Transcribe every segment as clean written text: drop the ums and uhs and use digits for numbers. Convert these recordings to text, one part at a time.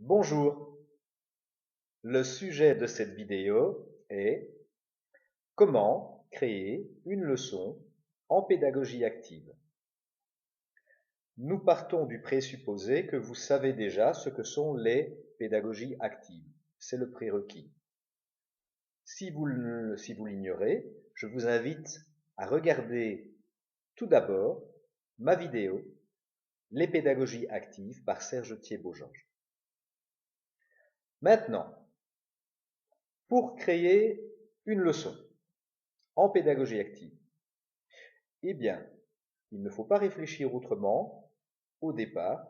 Bonjour, le sujet de cette vidéo est comment créer une leçon en pédagogie active. Nous partons du présupposé que vous savez déjà ce que sont les pédagogies actives. C'est le prérequis. Si vous l'ignorez, je vous invite à regarder tout d'abord ma vidéo Les pédagogies actives par Serge Thiébaut-Georges. Maintenant, pour créer une leçon en pédagogie active, eh bien, il ne faut pas réfléchir autrement au départ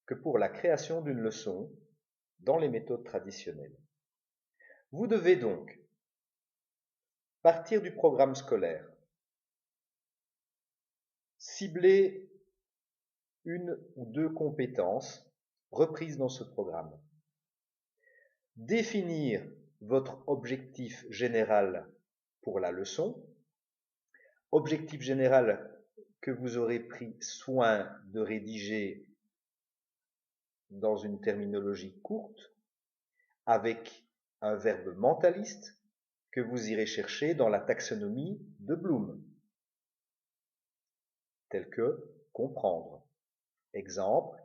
que pour la création d'une leçon dans les méthodes traditionnelles. Vous devez donc partir du programme scolaire, cibler une ou deux compétences reprises dans ce programme, définir votre objectif général pour la leçon, objectif général que vous aurez pris soin de rédiger dans une terminologie courte, avec un verbe mentaliste que vous irez chercher dans la taxonomie de Bloom, tel que comprendre. Exemple,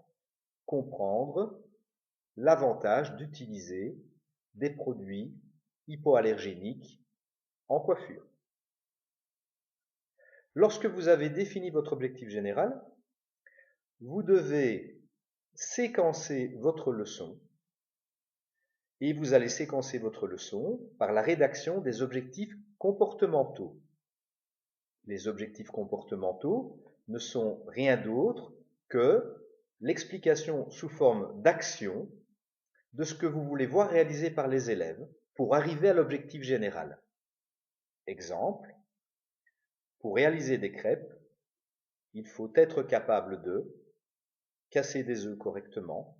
comprendre l'avantage d'utiliser des produits hypoallergéniques en coiffure. Lorsque vous avez défini votre objectif général, vous devez séquencer votre leçon et vous allez séquencer votre leçon par la rédaction des objectifs comportementaux. Les objectifs comportementaux ne sont rien d'autre que l'explication sous forme d'action de ce que vous voulez voir réalisé par les élèves pour arriver à l'objectif général. Exemple, pour réaliser des crêpes, il faut être capable de casser des œufs correctement,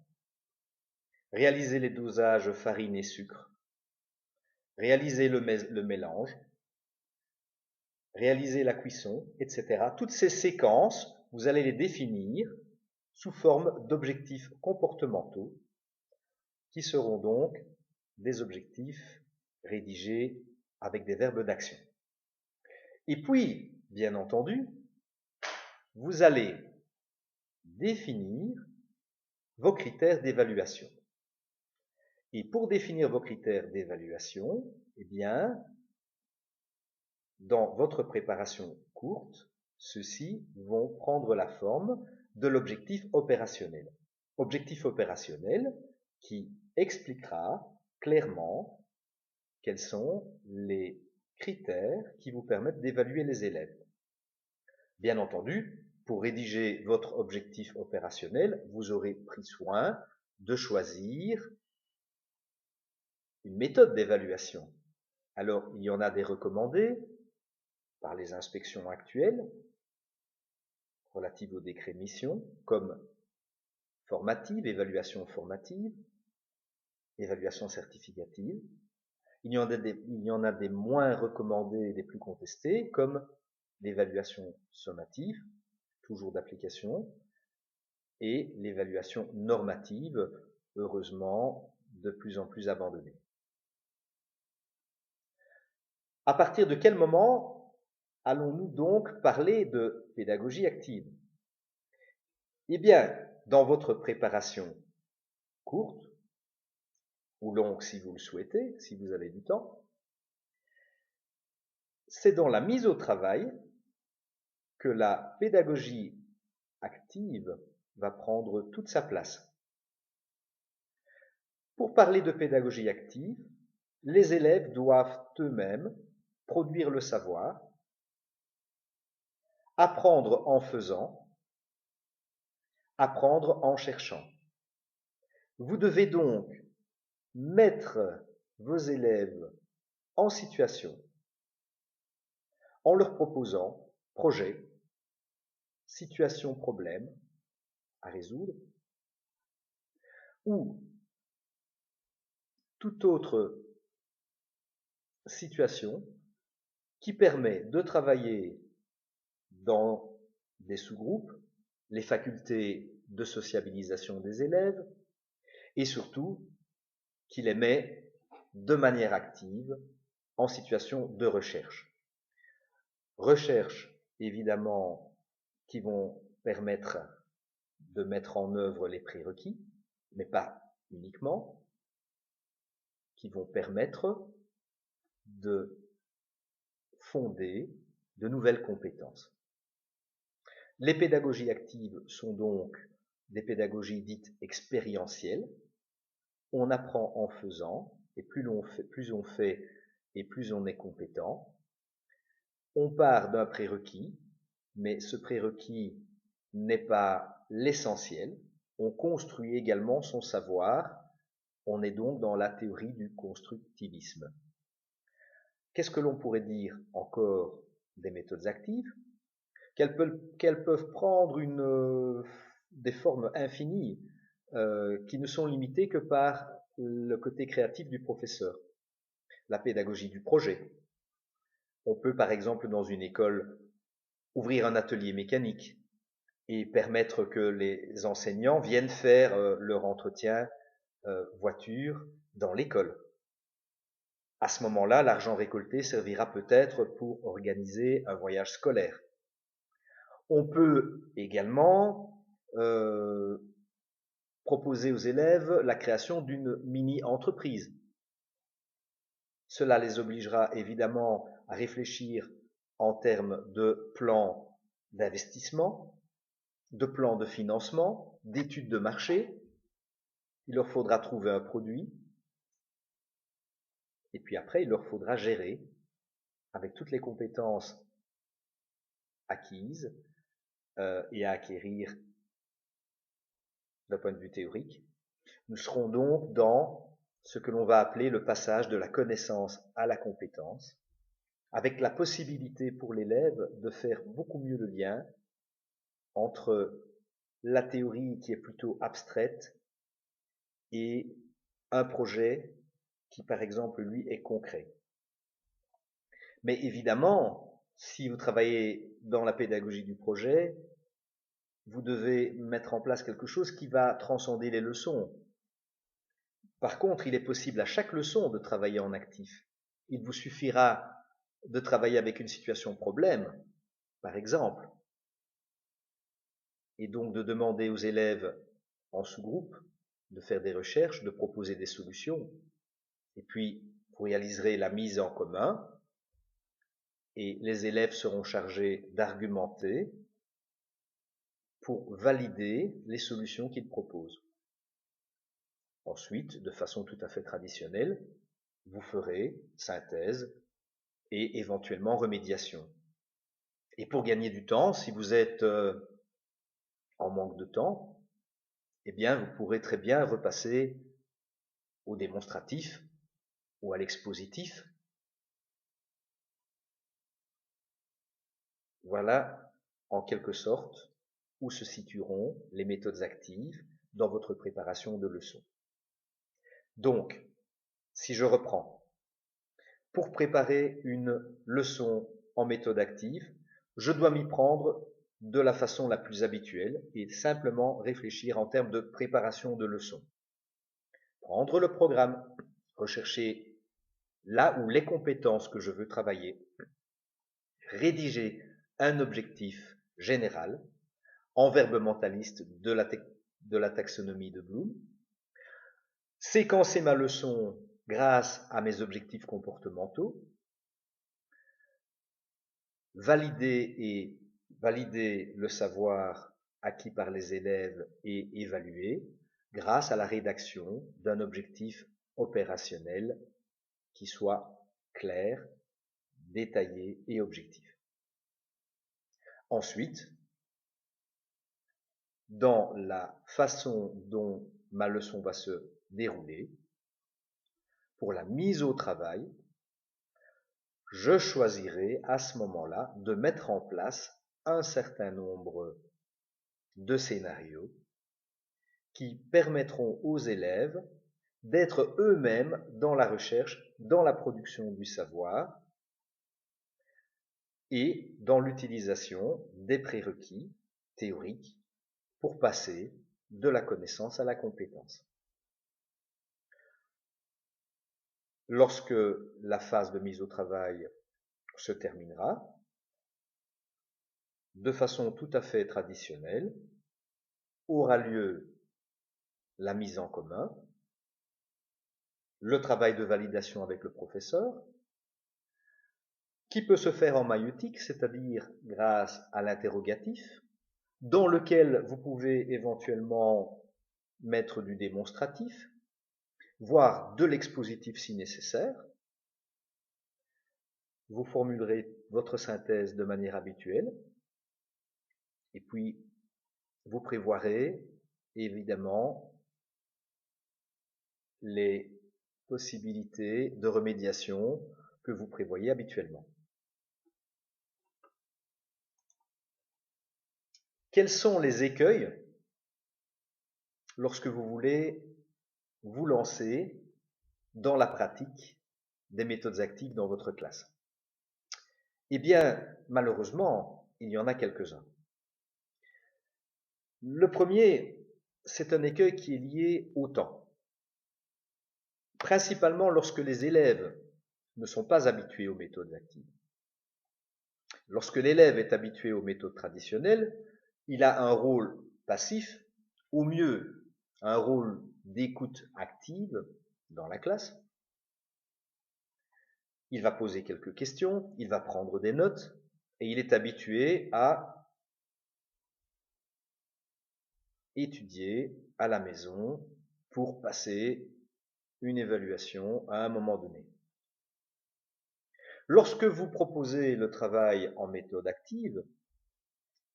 réaliser les dosages farine et sucre, réaliser le mélange, réaliser la cuisson, etc. Toutes ces séquences, vous allez les définir sous forme d'objectifs comportementaux qui seront donc des objectifs rédigés avec des verbes d'action. Et puis, bien entendu, vous allez définir vos critères d'évaluation. Et pour définir vos critères d'évaluation, eh bien, dans votre préparation courte, ceux-ci vont prendre la forme de l'objectif opérationnel. Objectif opérationnel qui expliquera clairement quels sont les critères qui vous permettent d'évaluer les élèves. Bien entendu, pour rédiger votre objectif opérationnel, vous aurez pris soin de choisir une méthode d'évaluation. Alors, il y en a des recommandées par les inspections actuelles relatives au décret de mission, comme formative, évaluation formative, évaluation certificative. Il y en a des moins recommandées et des plus contestées, comme l'évaluation sommative, toujours d'application, et l'évaluation normative, heureusement, de plus en plus abandonnée. À partir de quel moment allons-nous donc parler de pédagogie active? Eh bien, dans votre préparation courte, ou longue si vous le souhaitez, si vous avez du temps, c'est dans la mise au travail que la pédagogie active va prendre toute sa place. Pour parler de pédagogie active, les élèves doivent eux-mêmes produire le savoir, apprendre en faisant, apprendre en cherchant. Vous devez donc mettre vos élèves en situation en leur proposant projet, situation, problème à résoudre ou toute autre situation qui permet de travailler dans des sous-groupes, les facultés de sociabilisation des élèves, et surtout qui les met de manière active en situation de recherche. Recherche, évidemment, qui vont permettre de mettre en œuvre les prérequis, mais pas uniquement, qui vont permettre de fonder de nouvelles compétences. Les pédagogies actives sont donc des pédagogies dites expérientielles. On apprend en faisant, et plus on fait, et plus on est compétent. On part d'un prérequis, mais ce prérequis n'est pas l'essentiel. On construit également son savoir. On est donc dans la théorie du constructivisme. Qu'est-ce que l'on pourrait dire encore des méthodes actives? Qu'elles peuvent prendre des formes infinies qui ne sont limitées que par le côté créatif du professeur. La pédagogie du projet. On peut par exemple dans une école ouvrir un atelier mécanique et permettre que les enseignants viennent faire leur entretien voiture dans l'école. À ce moment-là, l'argent récolté servira peut-être pour organiser un voyage scolaire. On peut également proposer aux élèves la création d'une mini-entreprise. Cela les obligera évidemment à réfléchir en termes de plans d'investissement, de plans de financement, d'études de marché. Il leur faudra trouver un produit. Et puis après, il leur faudra gérer avec toutes les compétences acquises et à acquérir d'un point de vue théorique. Nous serons donc dans ce que l'on va appeler le passage de la connaissance à la compétence, avec la possibilité pour l'élève de faire beaucoup mieux le lien entre la théorie qui est plutôt abstraite et un projet qui, par exemple, lui, est concret. Mais évidemment, si vous travaillez dans la pédagogie du projet, vous devez mettre en place quelque chose qui va transcender les leçons. Par contre, il est possible à chaque leçon de travailler en actif. Il vous suffira de travailler avec une situation problème, par exemple, et donc de demander aux élèves en sous-groupe de faire des recherches, de proposer des solutions. Et puis, vous réaliserez la mise en commun, et les élèves seront chargés d'argumenter pour valider les solutions qu'ils proposent. Ensuite, de façon tout à fait traditionnelle, vous ferez synthèse et éventuellement remédiation. Et pour gagner du temps, si vous êtes en manque de temps, eh bien, vous pourrez très bien repasser au démonstratif ou à l'expositif. Voilà, en quelque sorte, où se situeront les méthodes actives dans votre préparation de leçons. Donc, si je reprends, pour préparer une leçon en méthode active, je dois m'y prendre de la façon la plus habituelle et simplement réfléchir en termes de préparation de leçon. Prendre le programme, rechercher là où les compétences que je veux travailler, rédiger un objectif général en verbe mentaliste de la taxonomie de Bloom, séquencer ma leçon grâce à mes objectifs comportementaux, valider le savoir acquis par les élèves et évaluer grâce à la rédaction d'un objectif opérationnel qui soit clair, détaillé et objectif. Ensuite, dans la façon dont ma leçon va se dérouler, pour la mise au travail, je choisirai à ce moment-là de mettre en place un certain nombre de scénarios qui permettront aux élèves d'être eux-mêmes dans la recherche, dans la production du savoir et dans l'utilisation des prérequis théoriques pour passer de la connaissance à la compétence. lorsque la phase de mise au travail se terminera, de façon tout à fait traditionnelle, aura lieu la mise en commun, le travail de validation avec le professeur, qui peut se faire en maïeutique, c'est-à-dire grâce à l'interrogatif, dans lequel vous pouvez éventuellement mettre du démonstratif, voire de l'expositif si nécessaire. Vous formulerez votre synthèse de manière habituelle, et puis vous prévoirez évidemment les possibilités de remédiation que vous prévoyez habituellement. Quels sont les écueils lorsque vous voulez vous lancer dans la pratique des méthodes actives dans votre classe? Eh bien, malheureusement, il y en a quelques-uns. Le premier, c'est un écueil qui est lié au temps. Principalement lorsque les élèves ne sont pas habitués aux méthodes actives. Lorsque l'élève est habitué aux méthodes traditionnelles, il a un rôle passif, au mieux un rôle d'écoute active dans la classe. Il va poser quelques questions, il va prendre des notes, et il est habitué à étudier à la maison pour passer une évaluation à un moment donné. Lorsque vous proposez le travail en méthode active,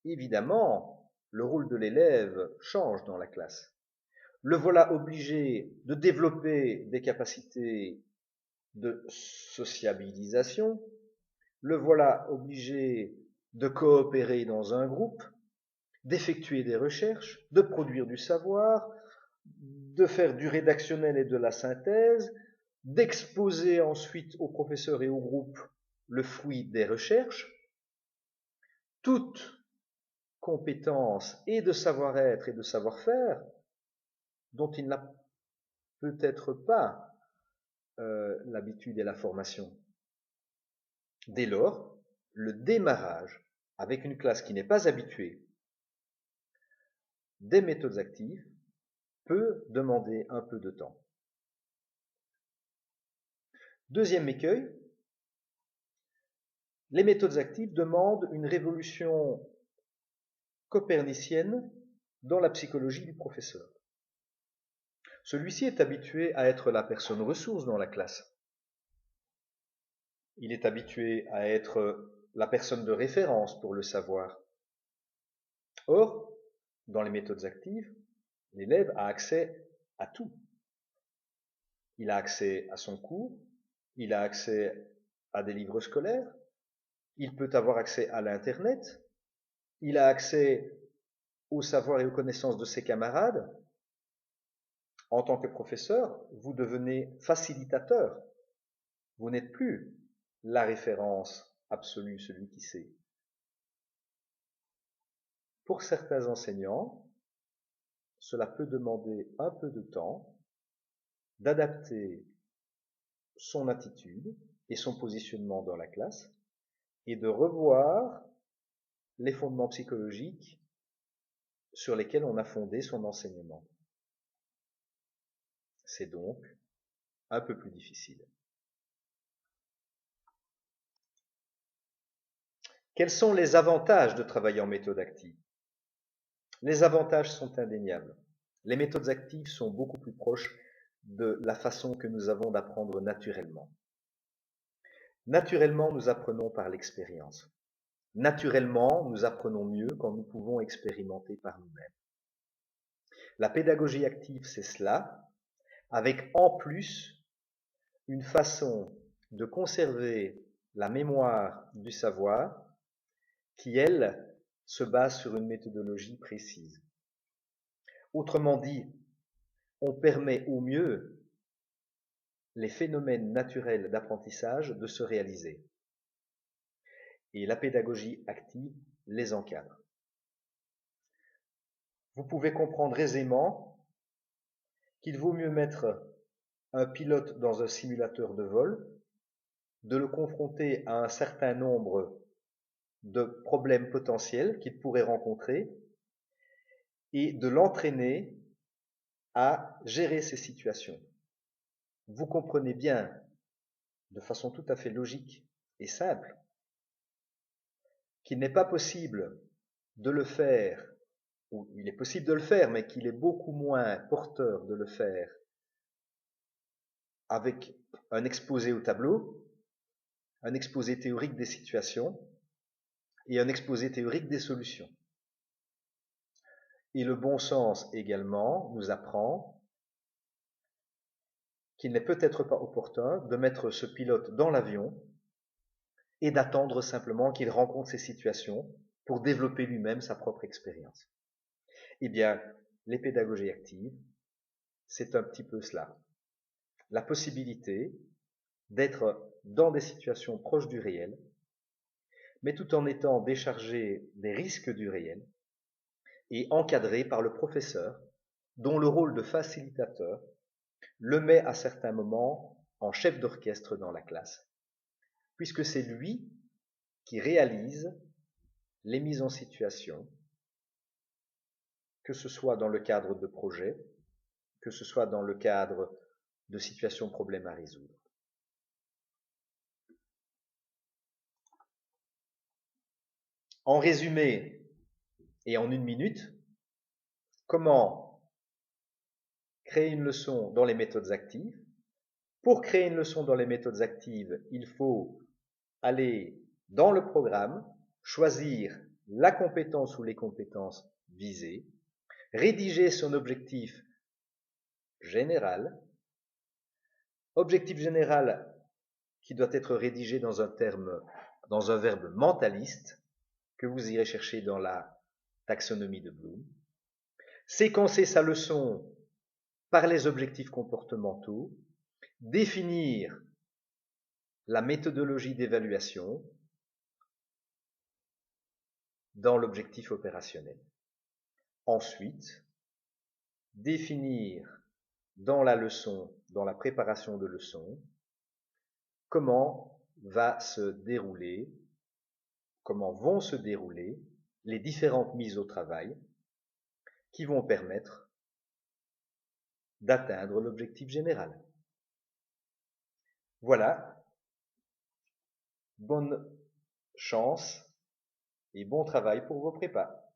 évidemment, le rôle de l'élève change dans la classe. Le voilà obligé de développer des capacités de sociabilisation, le voilà obligé de coopérer dans un groupe, d'effectuer des recherches, de produire du savoir, de faire du rédactionnel et de la synthèse, d'exposer ensuite aux professeurs et au groupe le fruit des recherches. Toute compétence et de savoir-être et de savoir-faire dont il n'a peut-être pas l'habitude et la formation. Dès lors, le démarrage avec une classe qui n'est pas habituée des méthodes actives peut demander un peu de temps. Deuxième écueil, les méthodes actives demandent une révolution copernicienne dans la psychologie du professeur. Celui-ci est habitué à être la personne ressource dans la classe. Il est habitué à être la personne de référence pour le savoir. Or, dans les méthodes actives, l'élève a accès à tout. Il a accès à son cours, il a accès à des livres scolaires, il peut avoir accès à l'Internet, il a accès au savoir et aux connaissances de ses camarades. En tant que professeur, vous devenez facilitateur. Vous n'êtes plus la référence absolue, celui qui sait. Pour certains enseignants, cela peut demander un peu de temps d'adapter son attitude et son positionnement dans la classe et de revoir les fondements psychologiques sur lesquels on a fondé son enseignement. C'est donc un peu plus difficile. Quels sont les avantages de travailler en méthode active? Les avantages sont indéniables. Les méthodes actives sont beaucoup plus proches de la façon que nous avons d'apprendre naturellement. Naturellement, nous apprenons par l'expérience. Naturellement, nous apprenons mieux quand nous pouvons expérimenter par nous-mêmes. La pédagogie active, c'est cela, avec en plus une façon de conserver la mémoire du savoir qui, elle, se base sur une méthodologie précise. Autrement dit, on permet au mieux les phénomènes naturels d'apprentissage de se réaliser. Et la pédagogie active les encadre. Vous pouvez comprendre aisément qu'il vaut mieux mettre un pilote dans un simulateur de vol, de le confronter à un certain nombre de problèmes potentiels qu'il pourrait rencontrer et de l'entraîner à gérer ces situations. Vous comprenez bien, de façon tout à fait logique et simple, qu'il n'est pas possible de le faire, ou il est possible de le faire, mais qu'il est beaucoup moins porteur de le faire avec un exposé au tableau, un exposé théorique des situations et un exposé théorique des solutions. Et le bon sens également nous apprend qu'il n'est peut-être pas opportun de mettre ce pilote dans l'avion et d'attendre simplement qu'il rencontre ces situations pour développer lui-même sa propre expérience. Eh bien, les pédagogies actives, c'est un petit peu cela. La possibilité d'être dans des situations proches du réel, mais tout en étant déchargé des risques du réel et encadré par le professeur, dont le rôle de facilitateur le met à certains moments en chef d'orchestre dans la classe, puisque c'est lui qui réalise les mises en situation, que ce soit dans le cadre de projets, que ce soit dans le cadre de situations problèmes à résoudre. En résumé, et en 1 minute, comment créer une leçon dans les méthodes actives? Pour créer une leçon dans les méthodes actives, il faut aller dans le programme, choisir la compétence ou les compétences visées, rédiger son objectif général, objectif général qui doit être rédigé dans un verbe mentaliste que vous irez chercher dans la taxonomie de Bloom, séquencer sa leçon par les objectifs comportementaux, définir la méthodologie d'évaluation dans l'objectif opérationnel. Ensuite, définir dans la leçon, dans la préparation de leçon, comment vont se dérouler les différentes mises au travail qui vont permettre d'atteindre l'objectif général. Voilà, bonne chance et bon travail pour vos prépas.